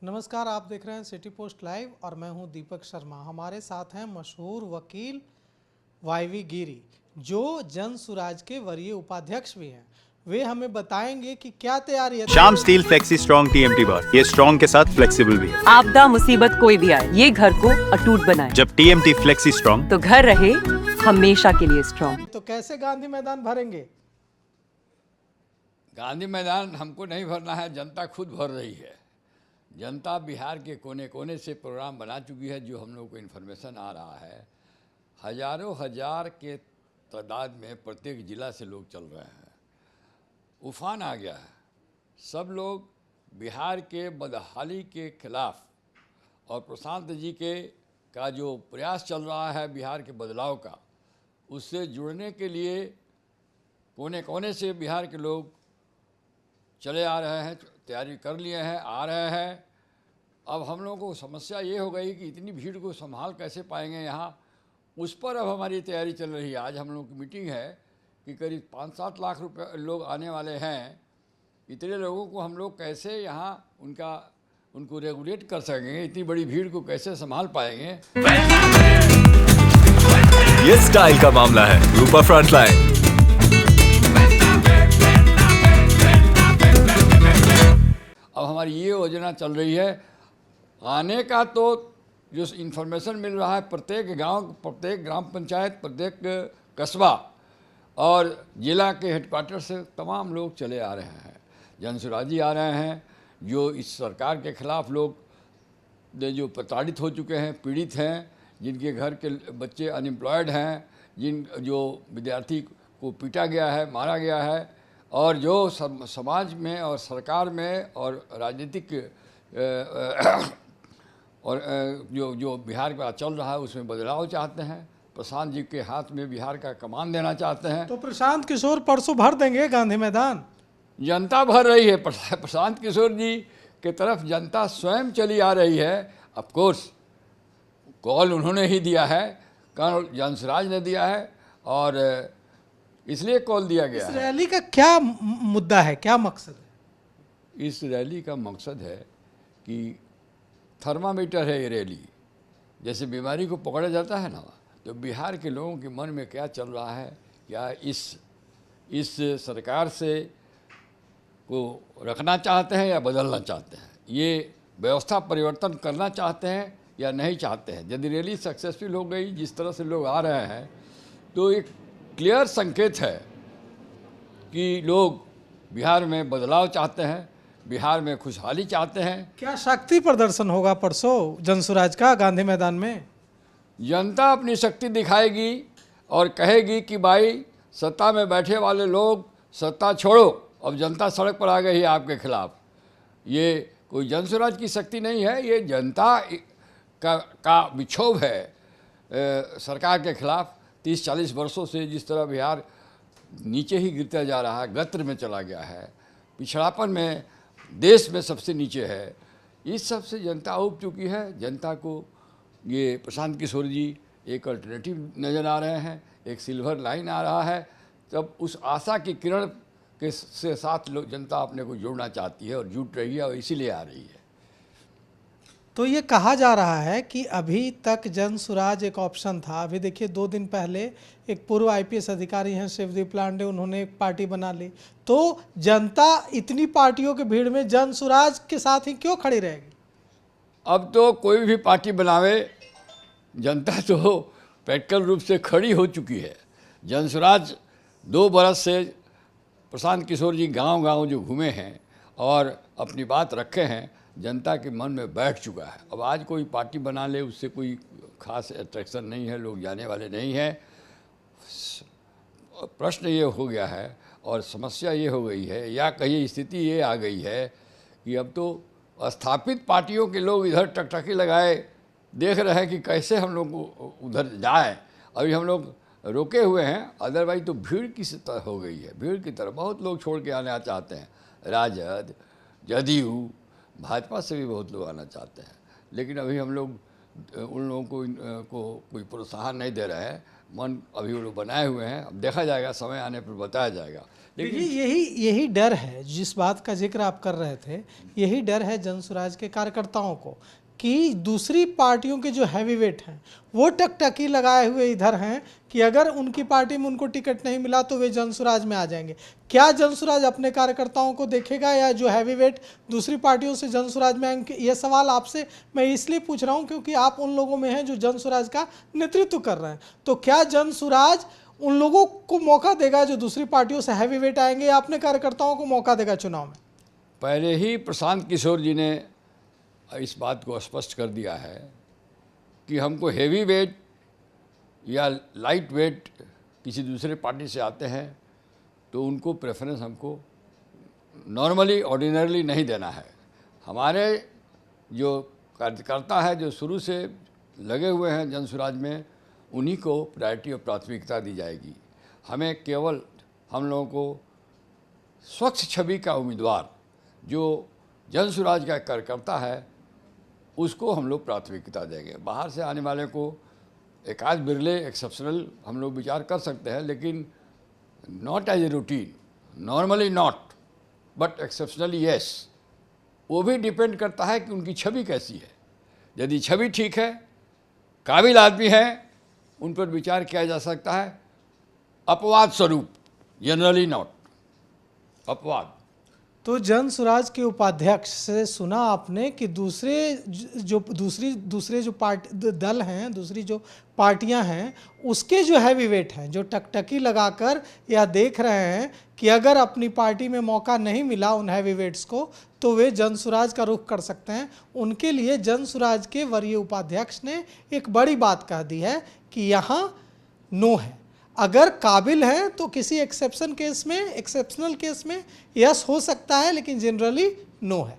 नमस्कार, आप देख रहे हैं सिटी पोस्ट लाइव और मैं हूं दीपक शर्मा। हमारे साथ हैं मशहूर वकील वाईवी गिरी, जो जन सुराज के वरीय उपाध्यक्ष भी हैं। वे हमें बताएंगे कि क्या तैयारी है। Shyam steel flexi strong TMT बार, ये स्ट्रॉन्ग के साथ फ्लेक्सिबल भी है। आपदा मुसीबत कोई भी आए, ये घर को अटूट बनाए। जब टीएमटी फ्लेक्सी स्ट्रॉन्ग, तो घर रहे हमेशा के लिए स्ट्रॉन्ग। तो कैसे गांधी मैदान भरेंगे? गांधी मैदान हमको नहीं भरना है, जनता खुद भर रही है। जनता बिहार के कोने कोने से प्रोग्राम बना चुकी है। जो हम लोग को इन्फॉर्मेशन आ रहा है, हजारों हजार के तादाद में प्रत्येक जिला से लोग चल रहे हैं। उफान आ गया है। सब लोग बिहार के बदहाली के खिलाफ और प्रशांत जी के का जो प्रयास चल रहा है बिहार के बदलाव का, उससे जुड़ने के लिए कोने कोने से बिहार के लोग चले आ रहे हैं, तैयारी कर लिए हैं, आ रहे हैं। अब हम लोगों को समस्या ये हो गई कि इतनी भीड़ को संभाल कैसे पाएंगे यहाँ, उस पर अब हमारी तैयारी चल रही है। आज हम लोगों की मीटिंग है कि करीब 5-7 लाख रुपए लोग आने वाले हैं। इतने लोगों को हम लोग कैसे यहाँ उनको रेगुलेट कर सकेंगे, इतनी बड़ी भीड़ को कैसे संभाल पाएंगे। ये स्टाइल का मामला है। रूपा फ्रंटलाइन। अब हमारी ये योजना चल रही है आने का। तो जो इन्फॉर्मेशन मिल रहा है, प्रत्येक गांव, प्रत्येक ग्राम पंचायत, प्रत्येक कस्बा और जिला के हेडक्वार्टर से तमाम लोग चले आ रहे हैं। जनसुराजी आ रहे हैं। जो इस सरकार के खिलाफ लोग जो प्रताड़ित हो चुके हैं, पीड़ित हैं, जिनके घर के बच्चे अनएम्प्लॉयड हैं, जो विद्यार्थी को पीटा गया है, मारा गया है, और जो समाज में और सरकार में और राजनीतिक और जो बिहार का चल रहा है उसमें बदलाव चाहते हैं। प्रशांत जी के हाथ में बिहार का कमान देना चाहते हैं। तो प्रशांत किशोर परसों भर देंगे गांधी मैदान? जनता भर रही है। प्रशांत किशोर जी के तरफ जनता स्वयं चली आ रही है। ऑफ कोर्स कॉल उन्होंने ही दिया है, कर्नल जनसुराज ने दिया है, और इसलिए कॉल दिया गया है। इस रैली का क्या मुद्दा है, क्या मकसद है? इस रैली का मकसद है कि थर्मामीटर है ये रैली। जैसे बीमारी को पकड़ा जाता है ना, तो बिहार के लोगों के मन में क्या चल रहा है, क्या इस सरकार से को रखना चाहते हैं या बदलना चाहते हैं, ये व्यवस्था परिवर्तन करना चाहते हैं या नहीं चाहते हैं। यदि रैली सक्सेसफुल हो गई, जिस तरह से लोग आ रहे हैं, तो एक क्लियर संकेत है कि लोग बिहार में बदलाव चाहते हैं, बिहार में खुशहाली चाहते हैं। क्या शक्ति प्रदर्शन होगा परसों जनसुराज का गांधी मैदान में? जनता अपनी शक्ति दिखाएगी और कहेगी कि भाई सत्ता में बैठे वाले लोग सत्ता छोड़ो, अब जनता सड़क पर आ गई है आपके खिलाफ। ये कोई जनसुराज की शक्ति नहीं है, ये जनता का विक्षोभ है सरकार के खिलाफ। 30-40 वर्षों से जिस तरह बिहार नीचे ही गिरता जा रहा है, गत्र में चला गया है, पिछड़ापन में देश में सबसे नीचे है, इस सब से जनता उब चुकी है। जनता को ये प्रशांत किशोर जी एक अल्टरनेटिव नज़र आ रहे हैं, एक सिल्वर लाइन आ रहा है। तब उस आशा की किरण के से साथ लोग जनता अपने को जोड़ना चाहती है और जुट रही है, और इसीलिए आ रही है। तो ये कहा जा रहा है कि अभी तक जनसुराज एक ऑप्शन था। अभी देखिए, 2 दिन पहले एक पूर्व आईपीएस अधिकारी हैं शिवदीप लांडे, उन्होंने एक पार्टी बना ली। तो जनता इतनी पार्टियों की भीड़ में जनसुराज के साथ ही क्यों खड़ी रहेगी? अब तो कोई भी पार्टी बनावे, जनता तो प्रैक्टिकल रूप से खड़ी हो चुकी है। जनसुराज 2 बरस से प्रशांत किशोर जी गांव-गांव जो घूमे हैं और अपनी बात रखे हैं, जनता के मन में बैठ चुका है। अब आज कोई पार्टी बना ले, उससे कोई खास अट्रैक्शन नहीं है, लोग जाने वाले नहीं हैं। प्रश्न ये हो गया है और समस्या ये हो गई है, या कहीं स्थिति ये आ गई है कि अब तो स्थापित पार्टियों के लोग इधर टकटकी लगाए देख रहे हैं कि कैसे हम लोग उधर जाएं। अभी हम लोग रोके हुए हैं, अदरवाइज तो भीड़ किस तरह हो गई है। भीड़ की तरह बहुत लोग छोड़ के आना चाहते हैं। राजद, जदयू, भाजपा से भी बहुत लोग आना चाहते हैं, लेकिन अभी हम लोग उन लोगों को कोई प्रोत्साहन नहीं दे रहे हैं। मन अभी वो लोग बनाए हुए हैं, अब देखा जाएगा, समय आने पर बताया जाएगा। देखिए यही डर है, जिस बात का जिक्र आप कर रहे थे, यही डर है जनसुराज के कार्यकर्ताओं को कि दूसरी पार्टियों के जो हैवीवेट हैं वो टकटकी लगाए हुए इधर हैं कि अगर उनकी पार्टी में उनको टिकट नहीं मिला तो वे जनसुराज में आ जाएंगे। क्या जनसुराज अपने कार्यकर्ताओं को देखेगा या जो हैवीवेट दूसरी पार्टियों से जनसुराज में आएंगे? ये सवाल आपसे मैं इसलिए पूछ रहा हूँ क्योंकि आप उन लोगों में हैं जो जनसुराज का नेतृत्व कर रहे हैं। तो क्या जनसुराज उन लोगों को मौका देगा जो दूसरी पार्टियों से हैवीवेट आएंगे, या अपने कार्यकर्ताओं को मौका देगा चुनाव में? पहले ही प्रशांत किशोर जी ने इस बात को स्पष्ट कर दिया है कि हमको हेवी वेट या लाइट वेट किसी दूसरे पार्टी से आते हैं तो उनको प्रेफरेंस हमको नॉर्मली ऑर्डिनरली नहीं देना है। हमारे जो कार्यकर्ता है जो शुरू से लगे हुए हैं जनसुराज में, उन्हीं को प्रायोरिटी और प्राथमिकता दी जाएगी। हमें केवल हम लोगों को स्वच्छ छवि का उम्मीदवार जो जनसुराज का कार्यकर्ता है उसको हम लोग प्राथमिकता देंगे। बाहर से आने वाले को एकाध बिरले एक्सेप्शनल हम लोग विचार कर सकते हैं, लेकिन not as a routine, normally not, but exceptionally yes. वो भी डिपेंड करता है कि उनकी छवि कैसी है। यदि छवि ठीक है, काबिल आदमी है, उन पर विचार किया जा सकता है। अपवाद स्वरूप, जनरली नॉट, अपवाद। तो जनसुराज के उपाध्यक्ष से सुना आपने कि दूसरे जो दल हैं, दूसरी जो पार्टियां हैं, उसके जो हैवीवेट हैं, जो टकटकी लगाकर या देख रहे हैं कि अगर अपनी पार्टी में मौका नहीं मिला उन हैवीवेट्स को तो वे जनसुराज का रुख कर सकते हैं। उनके लिए जनसुराज के वरीय उपाध्यक्ष ने एक बड़ी बात कह दी है कि यहाँ नो है। अगर काबिल हैं तो किसी एक्सेप्शनल केस में यस हो सकता है, लेकिन जनरली नो है।